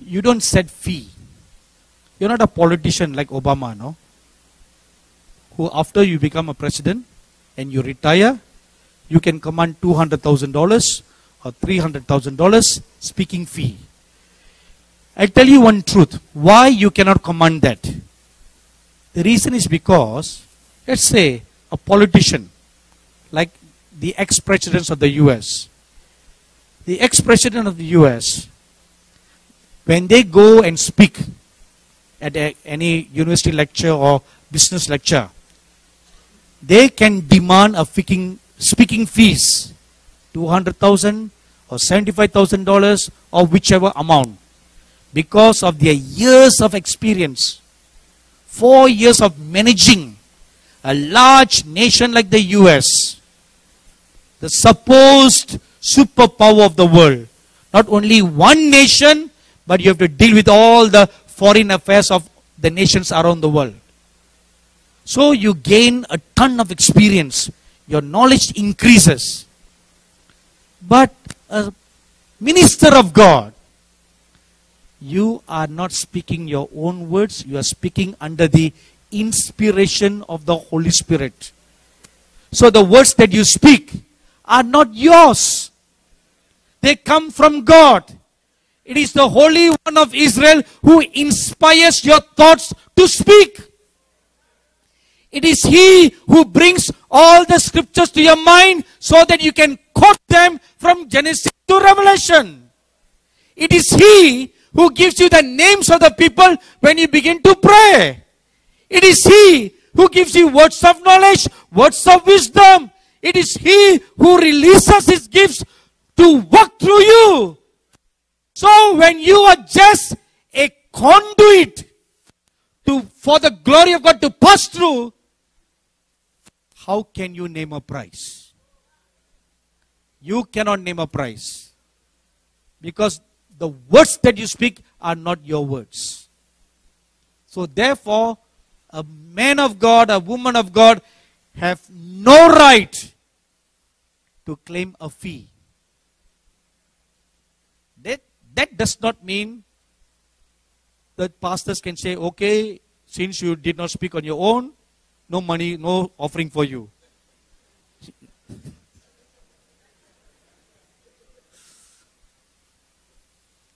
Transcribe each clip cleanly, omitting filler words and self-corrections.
You don't set fee. You're not a politician like Obama, no? Who after you become a president and you retire, you can command $200,000 or $300,000 speaking fee. I'll tell you one truth. Why you cannot command that? The reason is because, let's say, a politician, like the ex-presidents of the US. The ex-president of the US, when they go and speak at any university lecture or business lecture, they can demand a speaking fees, $200,000 or $75,000 or whichever amount, because of their years of experience, 4 years of managing a large nation like the US, the supposed superpower of the world. Not only one nation, but you have to deal with all the foreign affairs of the nations around the world. So you gain a ton of experience. Your knowledge increases. But a minister of God, you are not speaking your own words. You are speaking under the inspiration of the Holy Spirit. So the words that you speak are not yours. They come from God. It is the Holy One of Israel who inspires your thoughts to speak. It is He who brings all the scriptures to your mind so that you can quote them from Genesis to Revelation. It is He who gives you the names of the people when you begin to pray. It is He who gives you words of knowledge, words of wisdom. It is He who releases His gifts to work through you. So when you are just a conduit for the glory of God to pass through, how can you name a price? You cannot name a price. Because the words that you speak are not your words. So therefore, a man of God, a woman of God have no right to claim a fee. That does not mean that pastors can say, okay, since you did not speak on your own, no money, no offering for you.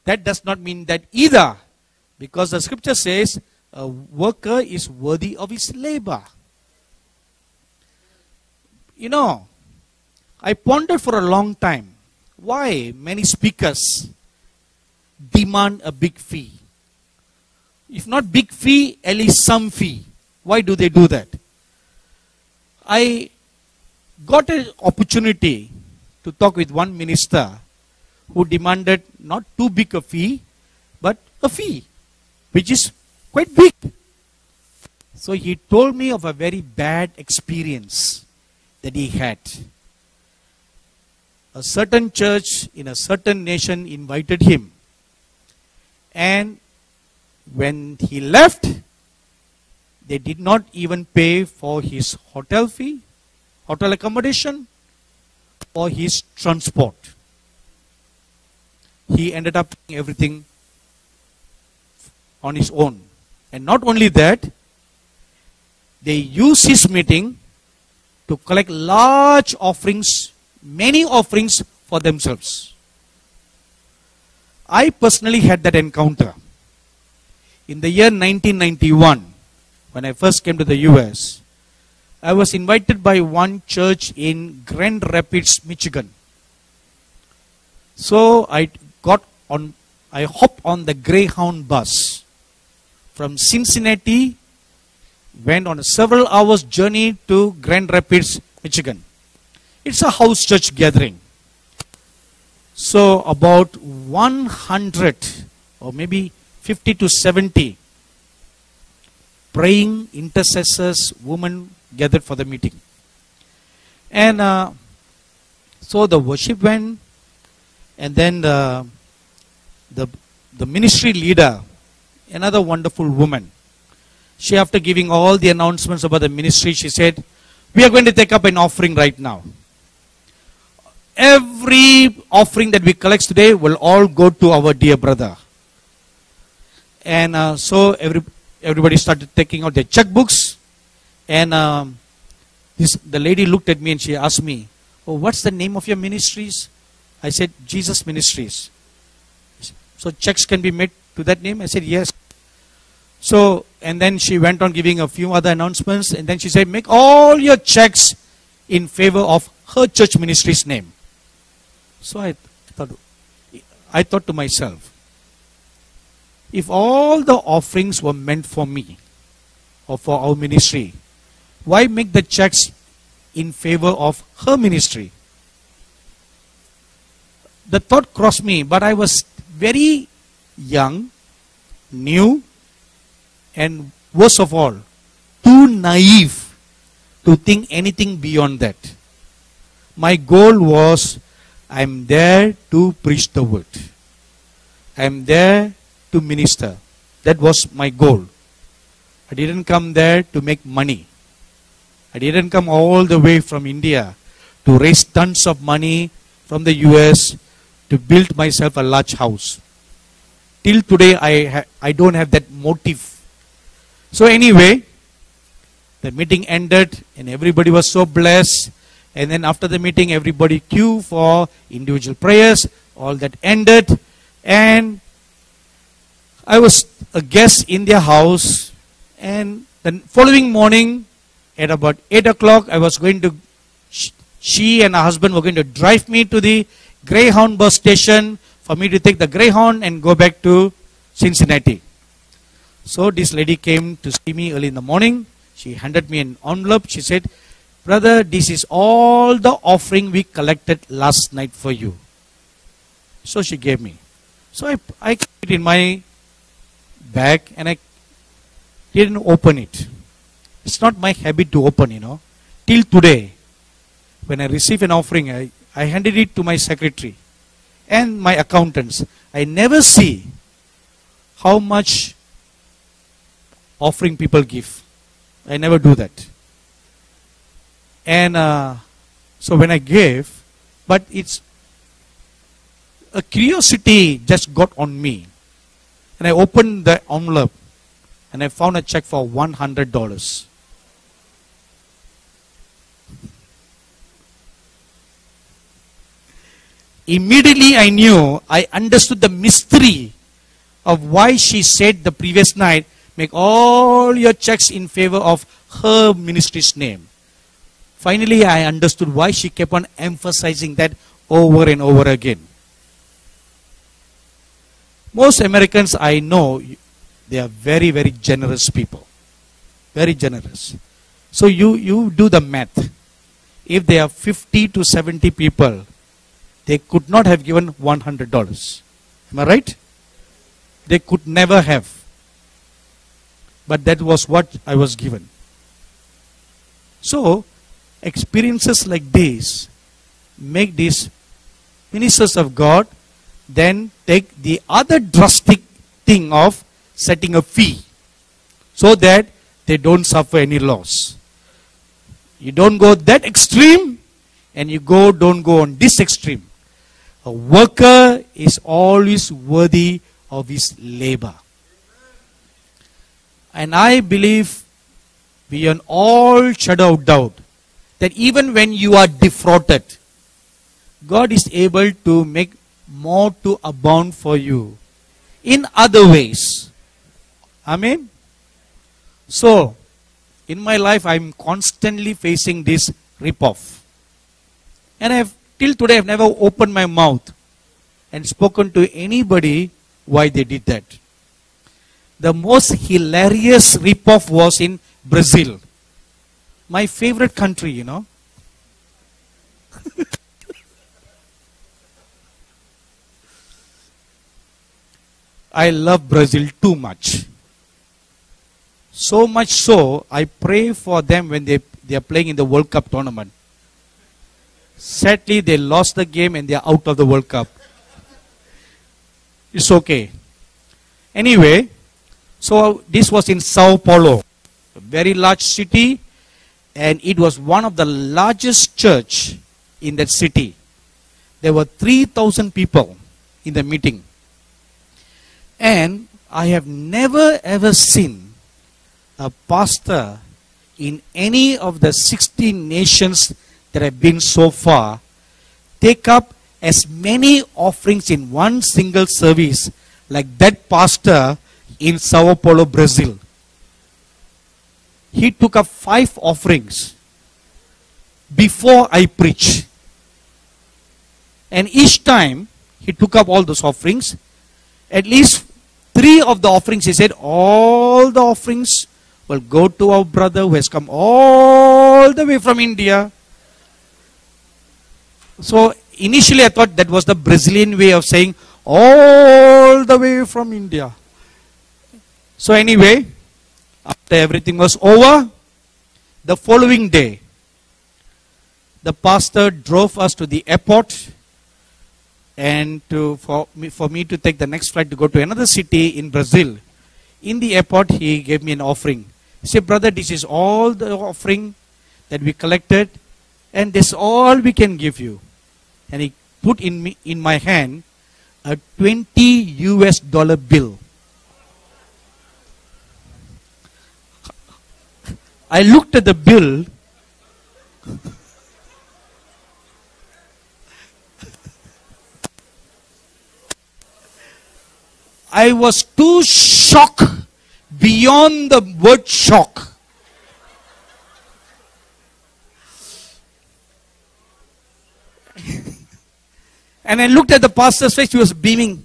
That does not mean that either. Because the scripture says, a worker is worthy of his labor. You know, I pondered for a long time why many speakers demand a big fee. If not big fee, at least some fee. Why do they do that? I got an opportunity to talk with one minister who demanded not too big a fee, but a fee, which is quite big. So he told me of a very bad experience that he had. A certain church in a certain nation invited him. And when he left, they did not even pay for his hotel fee, hotel accommodation, or his transport. He ended up paying everything on his own. And not only that, they used his meeting to collect large offerings, many offerings for themselves. I personally had that encounter. In the year 1991, when I first came to the US, I was invited by one church in Grand Rapids, Michigan. So I hopped on the Greyhound bus from Cincinnati, went on a several hours journey to Grand Rapids, Michigan. It's a house church gathering. So about 100 or maybe 50 to 70 praying intercessors, women gathered for the meeting. And so the worship went, and then the ministry leader, another wonderful woman, she, after giving all the announcements about the ministry, she said, we are going to take up an offering right now. Every offering that we collect today will all go to our dear brother. And so everybody started taking out their checkbooks. And the lady looked at me and she asked me, "Oh, what's the name of your ministries?" I said, "Jesus Ministries." "So checks can be made to that name?" I said, "Yes." So, and then she went on giving a few other announcements. And then she said, "Make all your checks in favor of her church ministry's name." So I thought to myself, if all the offerings were meant for me or for our ministry, why make the checks in favor of her ministry? The thought crossed me, but I was very young, new, and worst of all, too naive to think anything beyond that. My goal was, I'm there to preach the word. I'm there to minister. That was my goal. I didn't come there to make money. I didn't come all the way from India to raise tons of money from the US to build myself a large house. Till today, I don't have that motive. So anyway, the meeting ended and everybody was so blessed. And then after the meeting, everybody queued for individual prayers. All that ended. And I was a guest in their house. And the following morning, at about 8 o'clock, I was going to, she and her husband were going to drive me to the Greyhound bus station for me to take the Greyhound and go back to Cincinnati. So this lady came to see me early in the morning. She handed me an envelope. She said, "Brother, this is all the offering we collected last night for you." So she gave me. So I kept it in my bag and I didn't open it. It's not my habit to open, Till today, when I receive an offering, I handed it to my secretary and my accountants. I never see how much offering people give. I never do that. And so when I gave, but it's a curiosity just got on me. And I opened the envelope and I found a check for $100. Immediately I understood the mystery of why she said the previous night, "Make all your checks in favor of her ministry's name." Finally, I understood why she kept on emphasizing that over and over again. Most Americans I know, they are very, very generous people. Very generous. So you do the math. If there are 50 to 70 people, they could not have given $100. Am I right? They could never have. But that was what I was given. So, experiences like this make these ministers of God then take the other drastic thing of setting a fee so that they don't suffer any loss. You don't go that extreme and you don't go on this extreme. A worker is always worthy of his labor. And I believe beyond all shadow of doubt that even when you are defrauded, God is able to make more to abound for you in other ways. Amen. So, in my life, I'm constantly facing this rip-off. And till today, I've never opened my mouth and spoken to anybody why they did that. The most hilarious rip-off was in Brazil. My favorite country, I love Brazil too much. So much so, I pray for them when they are playing in the World Cup tournament. Sadly, they lost the game and they are out of the World Cup. It's okay. Anyway, so this was in Sao Paulo, a very large city, and it was one of the largest church in that city. There were 3,000 people in the meeting. And I have never ever seen a pastor in any of the 16 nations that have been so far take up as many offerings in one single service like that pastor in Sao Paulo, Brazil. He took up 5 offerings before I preach. And each time he took up all those offerings, at least 3 of the offerings, he said, all the offerings will go to our brother who has come all the way from India. So initially I thought that was the Brazilian way of saying all the way from India. So anyway, after everything was over, the following day, the pastor drove us to the airport and for me to take the next flight to go to another city in Brazil. In the airport, he gave me an offering. He said, brother, this is all the offering that we collected, and this is all we can give you. And he put in my hand a $20 bill. I looked at the bill. I was too shocked beyond the word shock. And I looked at the pastor's face, he was beaming.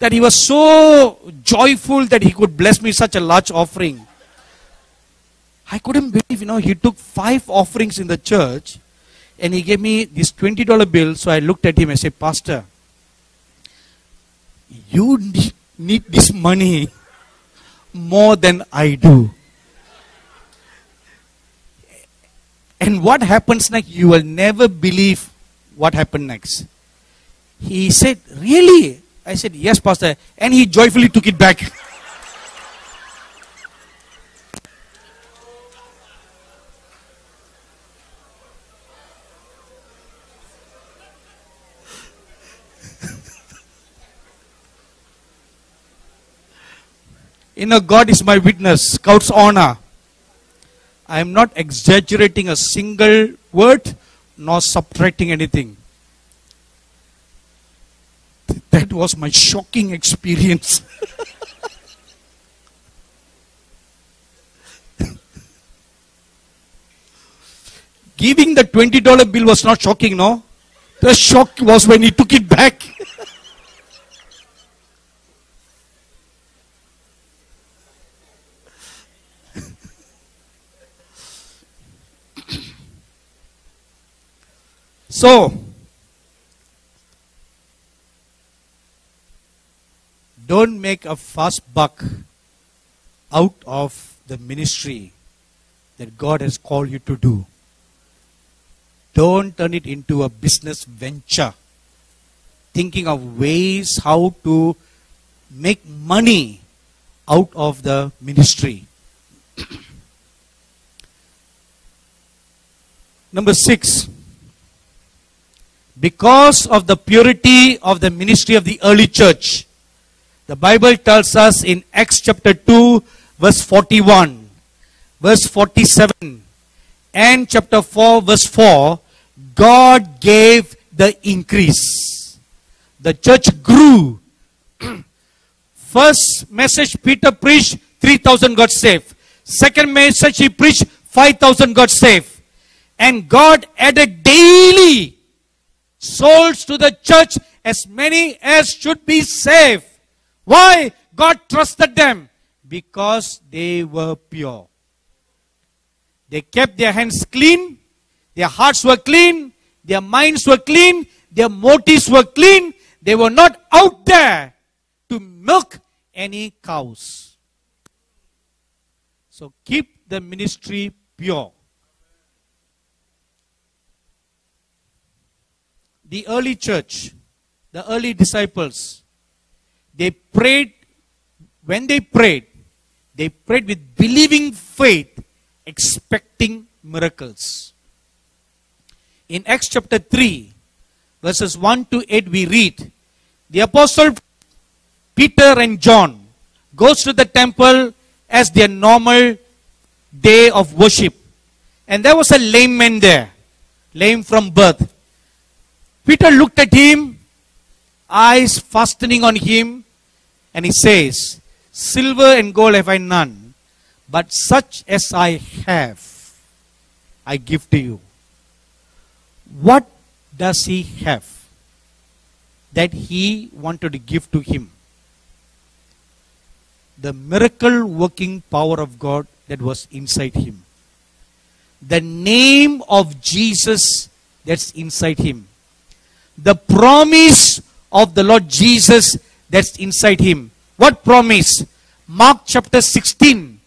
That he was so joyful that he could bless me such a large offering. I couldn't believe, he took 5 offerings in the church and he gave me this $20 bill. So I looked at him and said, Pastor, you need this money more than I do. And what happens next, you will never believe what happened next. He said, really? I said, yes, Pastor. And he joyfully took it back. God is my witness, Scout's honor. I am not exaggerating a single word, nor subtracting anything. That was my shocking experience. Giving the $20 bill was not shocking, no? The shock was when he took it back. So, don't make a fast buck out of the ministry that God has called you to do. Don't turn it into a business venture, thinking of ways how to make money out of the ministry. Number 6. Because of the purity of the ministry of the early church, the Bible tells us in Acts chapter 2, verse 41, verse 47, and chapter 4, verse 4, God gave the increase. The church grew. First message Peter preached, 3,000 got saved. Second message he preached, 5,000 got saved. And God added daily souls to the church, as many as should be saved. Why? God trusted them because they were pure. They kept their hands clean, their hearts were clean, their minds were clean, their motives were clean. They were not out there to milk any cows. So keep the ministry pure. The early church, the early disciples, they prayed. When they prayed with believing faith, expecting miracles. In Acts chapter 3, verses 1 to 8, we read, the apostle Peter and John goes to the temple as their normal day of worship. And there was a lame man there, lame from birth. Peter looked at him, eyes fastening on him, and he says, silver and gold have I none, but such as I have, I give to you. What does he have that he wanted to give to him? The miracle working power of God that was inside him. The name of Jesus that's inside him. The promise of the Lord Jesus that's inside him. What promise? Mark chapter 16,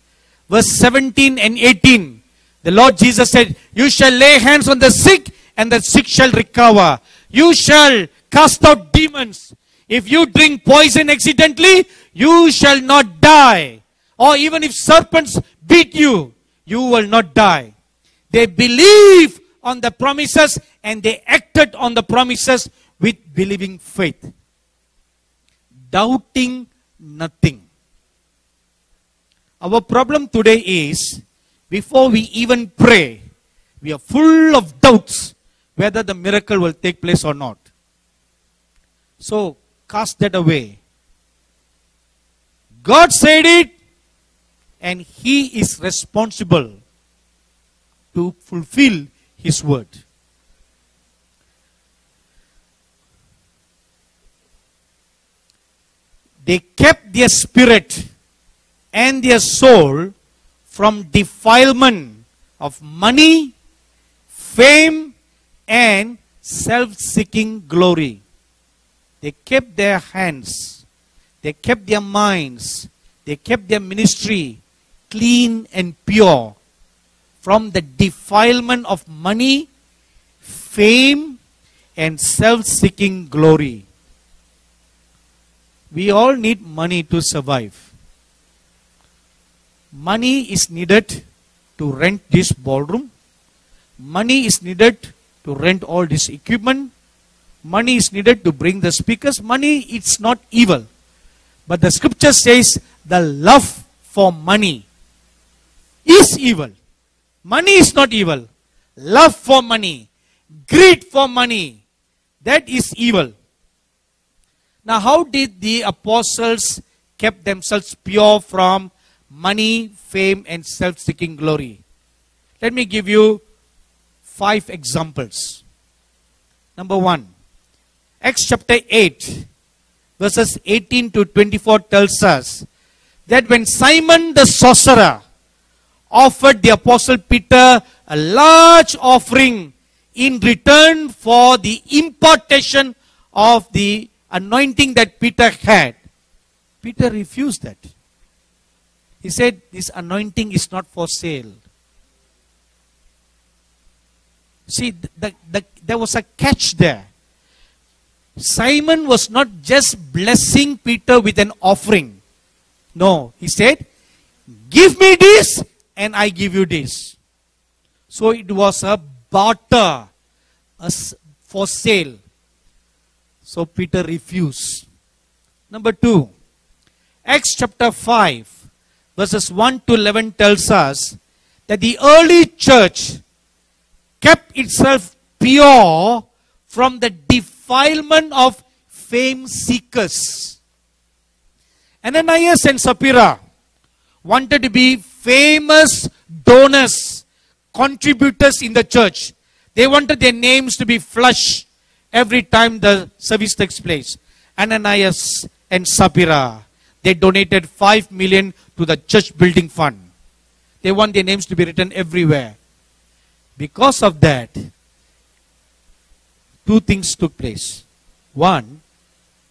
verse 17 and 18. The Lord Jesus said, you shall lay hands on the sick and the sick shall recover. You shall cast out demons. If you drink poison accidentally, you shall not die. Or even if serpents beat you, you will not die. They believe on the promises and they acted on the promises with believing faith. Doubting nothing. Our problem today is, before we even pray, we are full of doubts whether the miracle will take place or not. So, cast that away. God said it, and He is responsible to fulfill His word. They kept their spirit and their soul from defilement of money, fame, and self-seeking glory. They kept their hands, they kept their minds, they kept their ministry clean and pure from the defilement of money, fame, and self-seeking glory. We all need money to survive. Money is needed to rent this ballroom. Money is needed to rent all this equipment. Money is needed to bring the speakers. Money, it's not evil. But the scripture says the love for money is evil. Money is not evil. Love for money, greed for money, that is evil. Now, how did the apostles keep themselves pure from money, fame, and self-seeking glory? Let me give you 5 examples. Number 1, Acts chapter 8, verses 18 to 24 tells us that when Simon the sorcerer offered the apostle Peter a large offering in return for the impartation of the anointing that Peter had, Peter refused that. He said, this anointing is not for sale. See, there was a catch there. Simon was not just blessing Peter with an offering. No, he said, give me this and I give you this. So it was a barter, for sale. So Peter refused. Number 2, Acts chapter 5, verses 1 to 11 tells us that the early church kept itself pure from the defilement of fame seekers. Ananias and Sapphira wanted to be famous donors, contributors in the church. They wanted their names to be flashed every time the service takes place. Ananias and Sapphira, they donated 5 million to the church building fund. They want their names to be written everywhere. Because of that, 2 things took place. 1,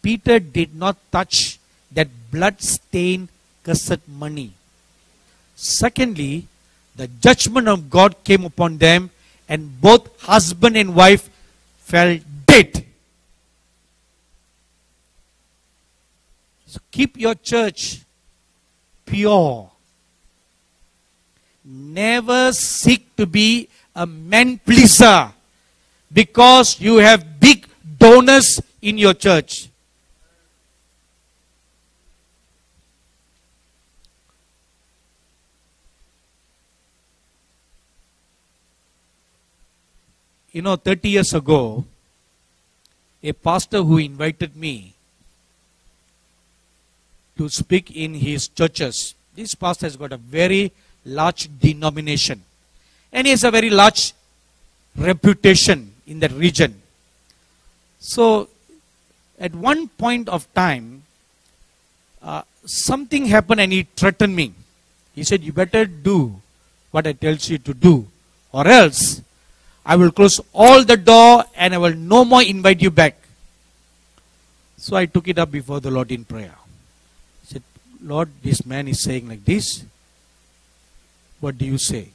Peter did not touch that blood-stained cursed money. Secondly, the judgment of God came upon them and both husband and wife fell dead. So keep your church pure. Never seek to be a man pleaser because you have big donors in your church. 30 years ago, a pastor who invited me to speak in his churches. This pastor has got a very large denomination. And he has a very large reputation in that region. So, at one point of time, something happened and he threatened me. He said, you better do what I tell you to do, or else I will close all the door and I will no more invite you back. So I took it up before the Lord in prayer. I said, Lord, this man is saying like this. What do you say?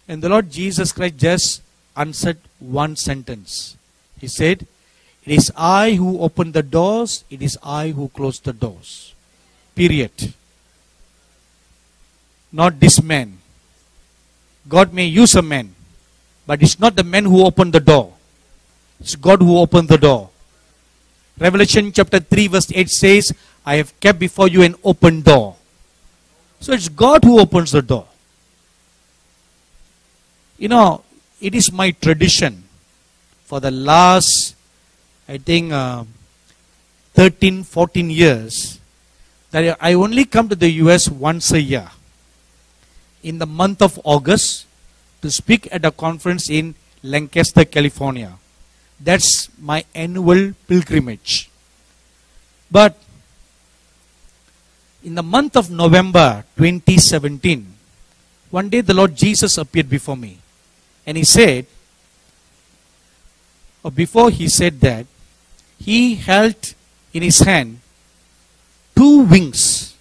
And the Lord Jesus Christ just answered one sentence. He said, it is I who open the doors, it is I who close the doors. Period. Not this man. God may use a man, but it's not the man who opened the door. It's God who opened the door. Revelation chapter 3 verse 8 says, I have kept before you an open door. So it's God who opens the door. It is my tradition for the last, I think, 13, 14 years that I only come to the US once a year in the month of August to speak at a conference in Lancaster, California. That's my annual pilgrimage. But in the month of November 2017, one day the Lord Jesus appeared before me. And he said, or before he said that, he held in his hand 2 wings,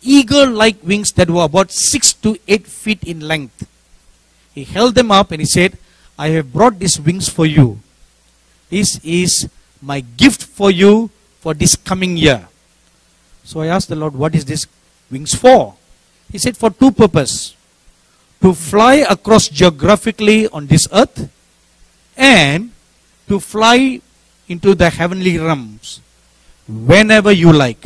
eagle-like wings that were about 6 to 8 feet in length. He held them up and he said, I have brought these wings for you. This is my gift for you for this coming year. So I asked the Lord, what is this wings for? He said, for 2 purposes. To fly across geographically on this earth and to fly into the heavenly realms whenever you like.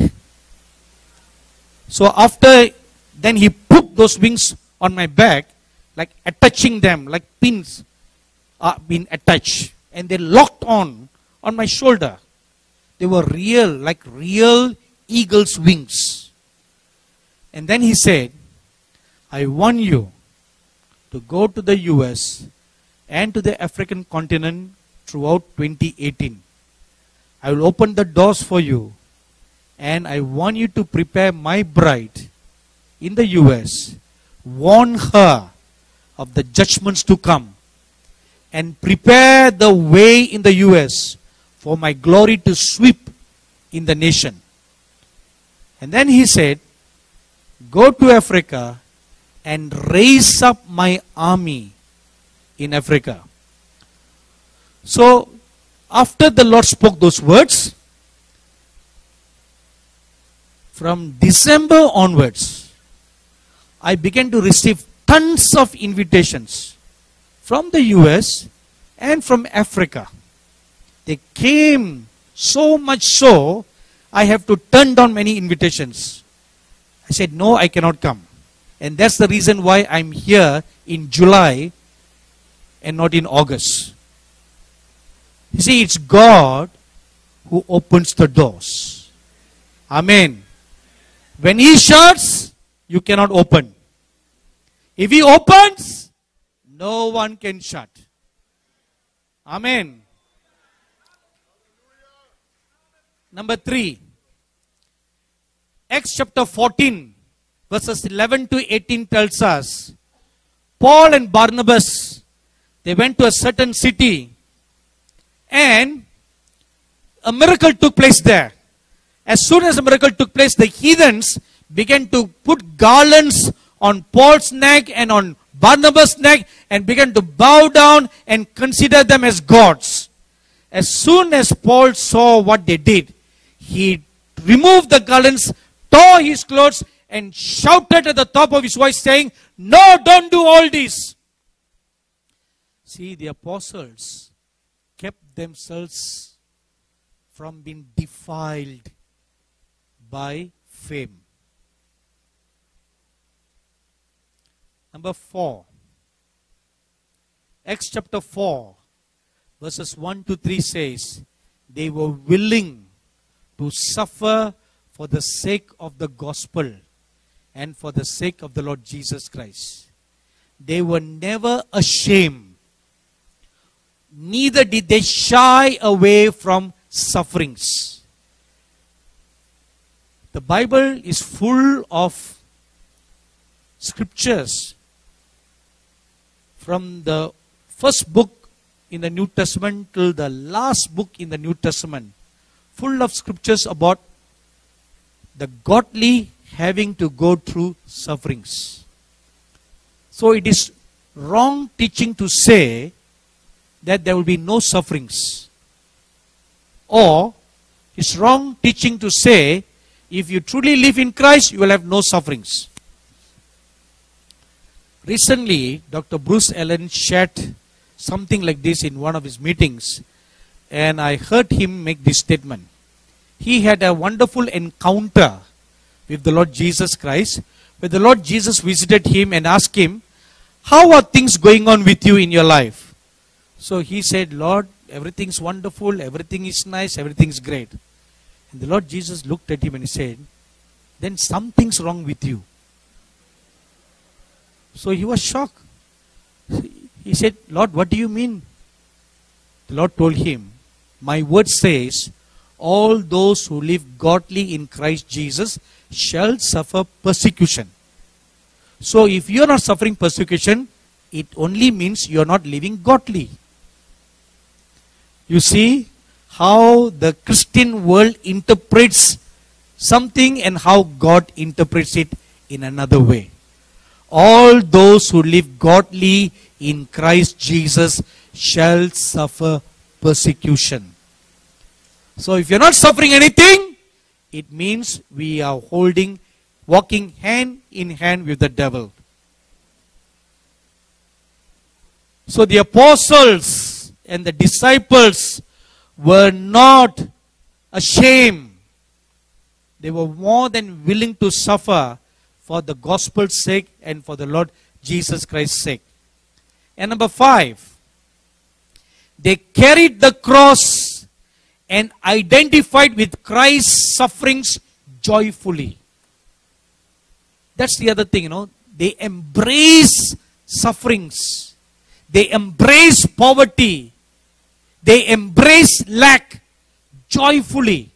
So after then he put those wings on my back, like attaching them, like pins are being attached, and they locked on my shoulder. They were real, like real eagle's wings. And then he said, I want you to go to the US and to the African continent throughout 2018. I will open the doors for you, and I want you to prepare my bride in the US, warn her of the judgments to come, and prepare the way in the US for my glory to sweep in the nation. And then he said, go to Africa and raise up my army in Africa. So, after the Lord spoke those words, from December onwards, I began to receive tons of invitations from the US and from Africa. They came so much so, I have to turn down many invitations. I said, no, I cannot come. And that's the reason why I'm here in July and not in August. You see, it's God who opens the doors. Amen. When He shuts, you cannot open. If He opens, no one can shut. Amen. Number 3. Acts chapter 14, verses 11 to 18 tells us, Paul and Barnabas, they went to a certain city and a miracle took place there. As soon as the miracle took place, the heathens began to put garlands on Paul's neck and on Barnabas' neck and began to bow down and consider them as gods. As soon as Paul saw what they did, he removed the garlands, tore his clothes, and shouted at the top of his voice saying, no, don't do all this. See, the apostles kept themselves from being defiled by fame. Number 4. Acts chapter 4, verses 1 to 3 says, they were willing to suffer for the sake of the gospel and for the sake of the Lord Jesus Christ. They were never ashamed. Neither did they shy away from sufferings. The Bible is full of scriptures from the first book in the New Testament till the last book in the New Testament, full of scriptures about the godly having to go through sufferings. So it is wrong teaching to say that there will be no sufferings. Or it's wrong teaching to say if you truly live in Christ, you will have no sufferings. Recently, Dr. Bruce Allen shared something like this in one of his meetings, and I heard him make this statement. He had a wonderful encounter with the Lord Jesus Christ, where the Lord Jesus visited him and asked him, how are things going on with you in your life? So he said, Lord, everything's wonderful, everything is nice, everything's great. And the Lord Jesus looked at him and he said, then something's wrong with you. So he was shocked. He said, Lord, what do you mean? The Lord told him, my word says, all those who live godly in Christ Jesus shall suffer persecution. So if you are not suffering persecution, it only means you are not living godly. You see how the Christian world interprets something and how God interprets it in another way. All those who live godly in Christ Jesus shall suffer persecution. So if you're not suffering anything, it means we are walking hand in hand with the devil. So the apostles and the disciples were not ashamed. They were more than willing to suffer for the gospel's sake and for the Lord Jesus Christ's sake. And number 5, they carried the cross and identified with Christ's sufferings joyfully. That's the other thing, They embrace sufferings. They embrace poverty. They embrace lack joyfully.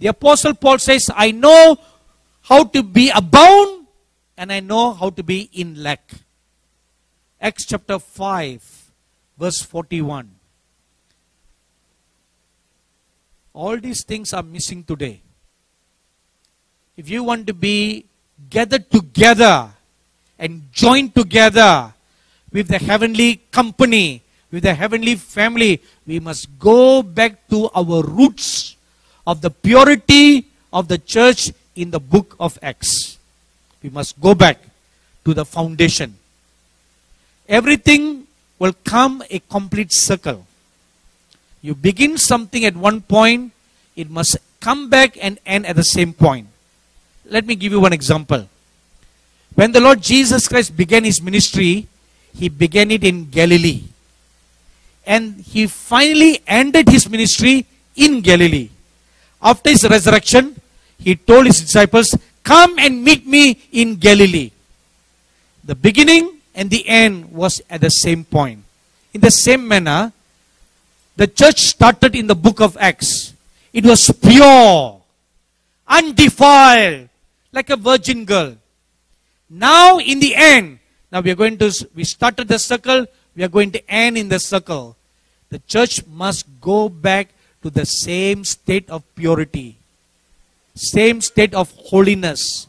The Apostle Paul says, I know how to be abound and I know how to be in lack. Acts chapter 5, verse 41. All these things are missing today. If you want to be gathered together and joined together with the heavenly company, with the heavenly family, we must go back to our roots of the purity of the church in the book of Acts. We must go back to the foundation. Everything will come a complete circle. You begin something at one point, it must come back and end at the same point. Let me give you one example. When the Lord Jesus Christ began his ministry, he began it in Galilee. And he finally ended his ministry in Galilee. After his resurrection, he told his disciples, come and meet me in Galilee. The beginning and the end was at the same point. In the same manner, the church started in the book of Acts. It was pure, undefiled, like a virgin girl. Now in the end, we started the circle, we are going to end in the circle. The church must go back to the same state of purity, same state of holiness,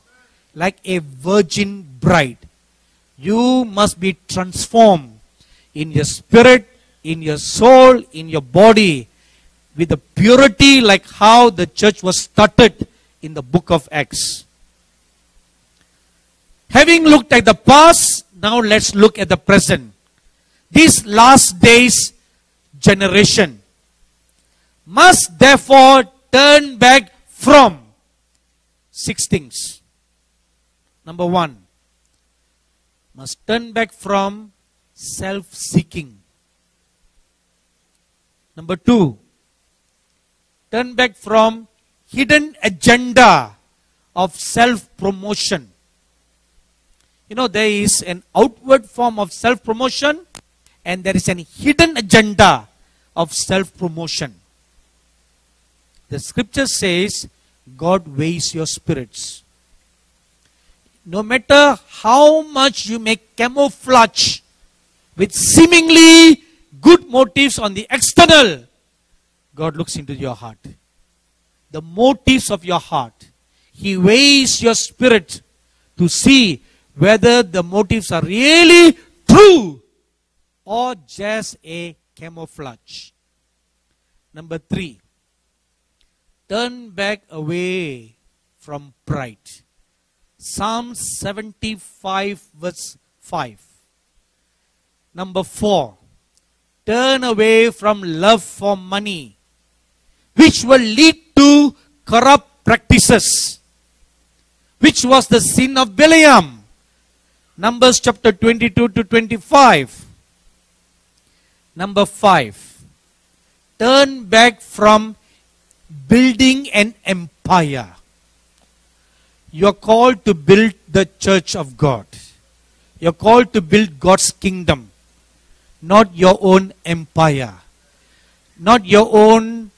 like a virgin bride. You must be transformed in your spirit, in your soul, in your body, with the purity like how the church was started in the book of Acts. Having looked at the past, now let's look at the present. This last days generation must therefore turn back from 6 things. Number 1, must turn back from self-seeking. Number 2, turn back from hidden agenda of self-promotion. You know, there is an outward form of self-promotion and there is an hidden agenda of self-promotion. The scripture says, God weighs your spirits. No matter how much you may camouflage with seemingly good motives on the external, God looks into your heart. The motives of your heart. He weighs your spirit to see whether the motives are really true or just a camouflage. Number 3, turn back away from pride. Psalm 75 verse 5. Number 4, turn away from love for money, which will lead to corrupt practices, which was the sin of Balaam. Numbers chapter 22 to 25. Number 5, turn back from building an empire. You are called to build the church of God. You are called to build God's kingdom, not your own empire, not your own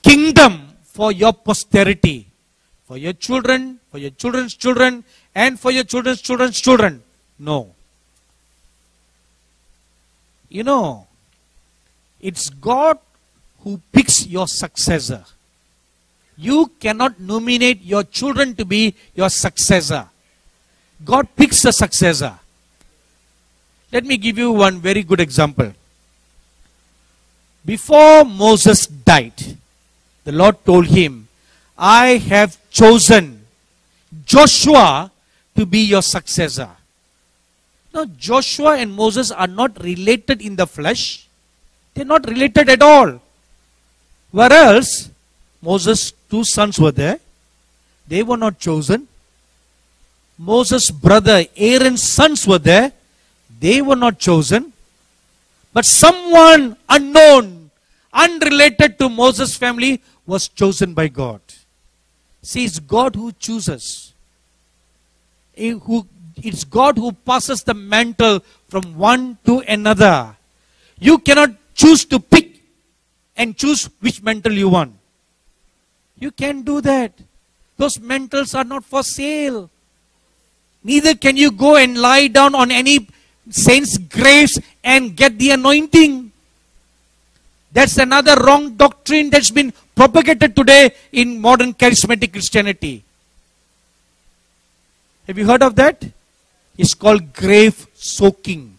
kingdom for your posterity, for your children, for your children's children, and for your children's children's children. No. You know, it's God who picks your successor. You cannot nominate your children to be your successor. God picks the successor. Let me give you one very good example. Before Moses died, the Lord told him, I have chosen Joshua to be your successor. Now, Joshua and Moses are not related in the flesh. They are not related at all. Whereas, Moses' 2 sons were there. They were not chosen. Moses' brother Aaron's sons were there. They were not chosen. But someone unknown, unrelated to Moses' family was chosen by God. See, it's God who chooses. It's God who passes the mantle from one to another. You cannot choose to pick and choose which mantle you want. You can't do that. Those mantles are not for sale. Neither can you go and lie down on any saint's graves and get the anointing. That's another wrong doctrine that's been propagated today in modern charismatic Christianity. Have you heard of that? It's called grave soaking.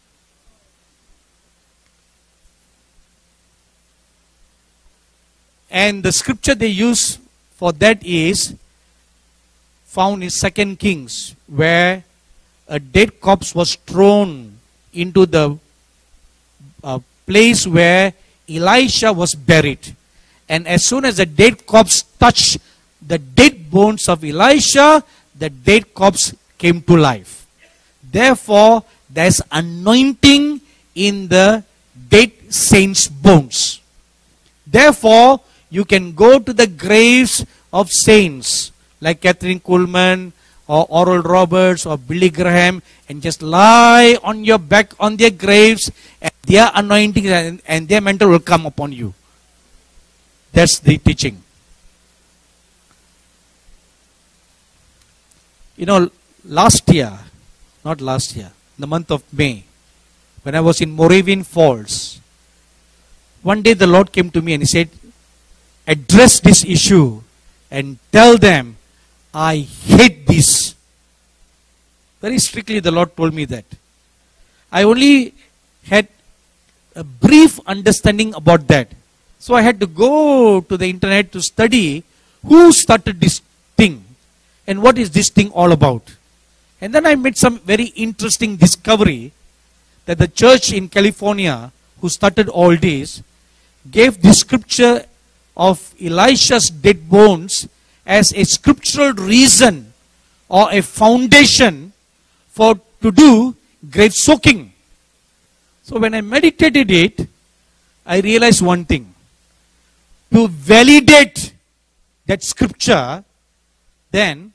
And the scripture they use for that is found in 2 Kings, where a dead corpse was thrown into the place where Elisha was buried. And as soon as the dead corpse touched the dead bones of Elisha, the dead corpse came to life. Therefore, there's anointing in the dead saints' bones. Therefore, you can go to the graves of saints like Catherine Kuhlman or Oral Roberts or Billy Graham and just lie on your back on their graves, and their anointing and their mantle will come upon you. That's the teaching. You know, the month of May, when I was in Moravian Falls, one day the Lord came to me and He said, address this issue and tell them, I hate this. Very strictly the Lord told me that. I only had a brief understanding about that. So I had to go to the internet to study who started this thing and what is this thing all about. And then I made some very interesting discovery that the church in California who started all this gave the scripture of Elisha's dead bones as a scriptural reason or a foundation to do grave soaking. So when I meditated it, I realized one thing. To validate that scripture, then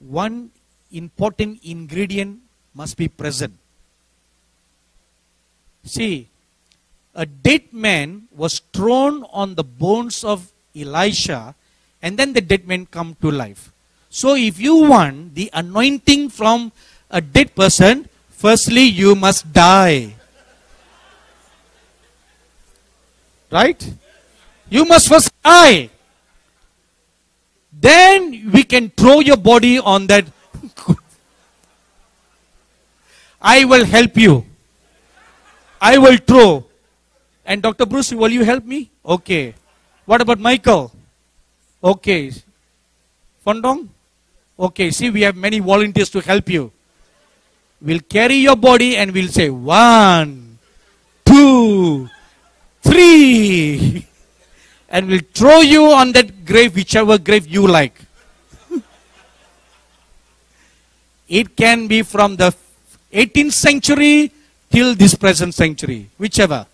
one important ingredient must be present. See, a dead man was thrown on the bones of Elisha, and then the dead man come to life. So if you want the anointing from a dead person, firstly you must die. Right? You must first die. Then we can throw your body on that. I will help you. I will throw. And Dr. Bruce, will you help me? Okay. What about Michael? Okay. Fondong? Okay. See, we have many volunteers to help you. We'll carry your body and we'll say 1, 2, 3. And we'll throw you on that grave, whichever grave you like. It can be from the 18th century till this present century, whichever.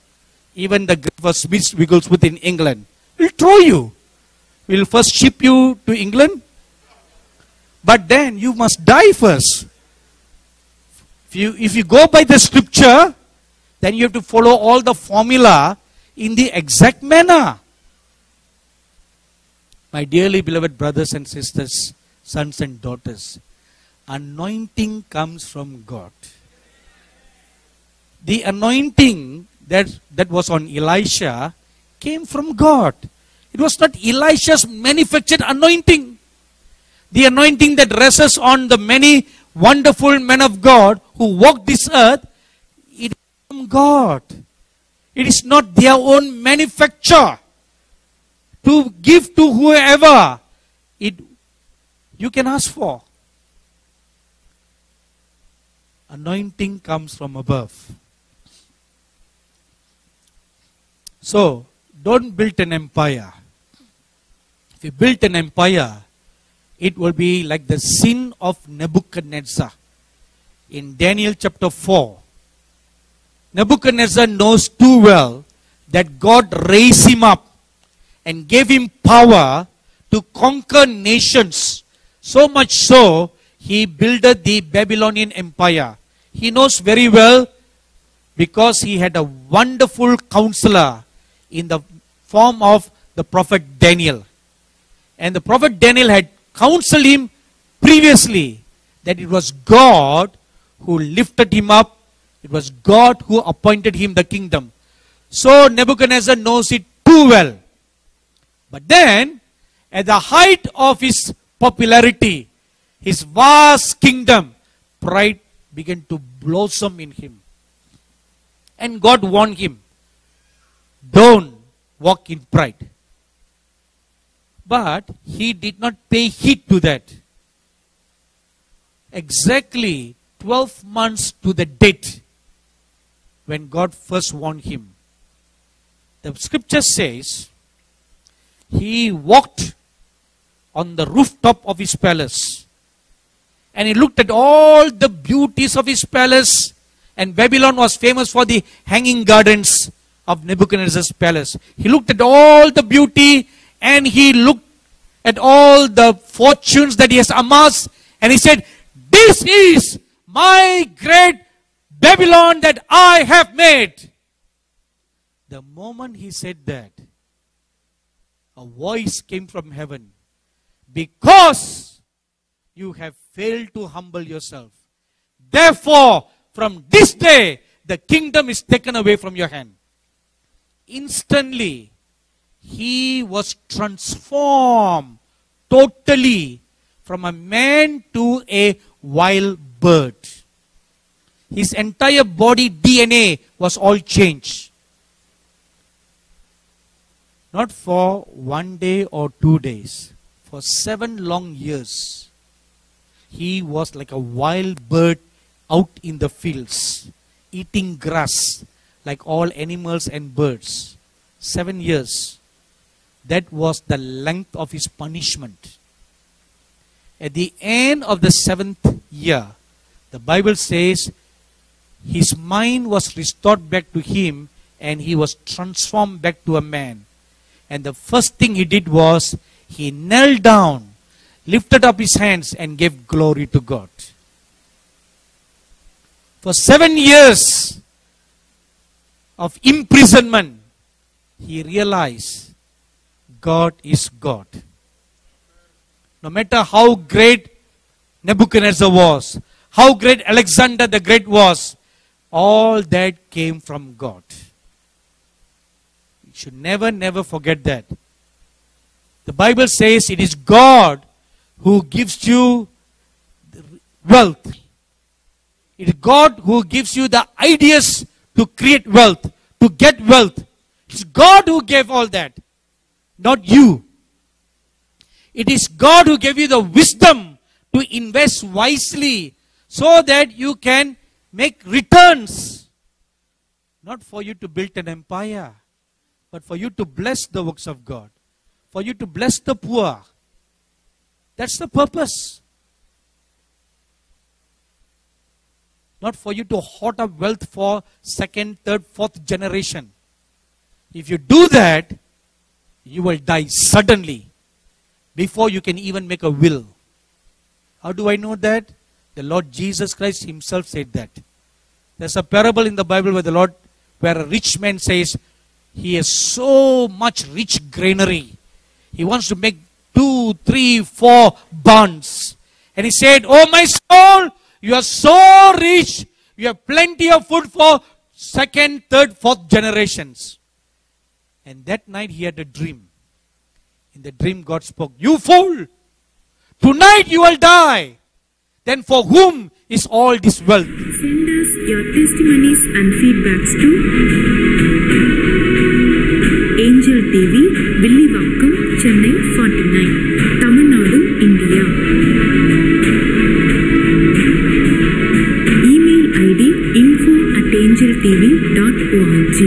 Even the grave of Smith Wigglesworth in England. We'll throw you. We'll first ship you to England. But then you must die first. If you go by the scripture, then you have to follow all the formula in the exact manner. My dearly beloved brothers and sisters, sons and daughters, anointing comes from God. The anointing that was on Elisha came from God. It was not Elisha's manufactured anointing. The anointing that rests on the many wonderful men of God who walk this earth, it is from God. It is not their own manufacture to give to whoever you can ask for. Anointing comes from above. So, don't build an empire. If you build an empire, it will be like the sin of Nebuchadnezzar. In Daniel chapter 4, Nebuchadnezzar knows too well that God raised him up and gave him power to conquer nations. So much so, he builded the Babylonian Empire. He knows very well because he had a wonderful counselor in the form of the prophet Daniel. And the prophet Daniel had counseled him previously that it was God who lifted him up. It was God who appointed him the kingdom. So Nebuchadnezzar knows it too well. But then, at the height of his popularity, his vast kingdom, pride began to blossom in him. And God warned him, don't walk in pride. But he did not pay heed to that. Exactly 12 months to the date when God first warned him. The scripture says, he walked on the rooftop of his palace and he looked at all the beauties of his palace, and Babylon was famous for the hanging gardens of Nebuchadnezzar's palace. He looked at all the beauty and he looked at all the fortunes that he has amassed, and he said, this is my great Babylon that I have made. The moment he said that, a voice came from heaven. Because you have failed to humble yourself, therefore from this day the kingdom is taken away from your hand. Instantly he was transformed totally from a man to a wild bird. His entire body DNA was all changed. Not for 1 day or 2 days. For 7 long years. He was like a wild bird out in the fields, eating grass like all animals and birds. 7 years. That was the length of his punishment. At the end of the 7th year, the Bible says his mind was restored back to him and he was transformed back to a man. And the first thing he did was he knelt down, lifted up his hands and gave glory to God. For 7 years of imprisonment, he realized God is God. No matter how great Nebuchadnezzar was, how great Alexander the Great was, all that came from God. You should never forget that. The Bible says it is God who gives you wealth. It is God who gives you the ideas to create wealth, to get wealth. It's God who gave all that, not you. It is God who gave you the wisdom to invest wisely so that you can make returns. Not for you to build an empire, but for you to bless the works of God, for you to bless the poor. That's the purpose. Not for you to hoard up wealth for second, third, fourth generation. If you do that, you will die suddenly before you can even make a will. How do I know that? The Lord Jesus Christ himself said that. There's a parable in the Bible where a rich man says he has so much rich granary. He wants to make 2, 3, 4 barns. And he said, "Oh my soul, you are so rich. You have plenty of food for second, third, fourth generations." And that night he had a dream. In the dream God spoke, "You fool! Tonight you will die. Then for whom is all this wealth?" Send us your testimonies and feedbacks to Angel TV, Villivakkam, Chennai 49, Tamil Nadu, India. Email ID info@angeltv.org.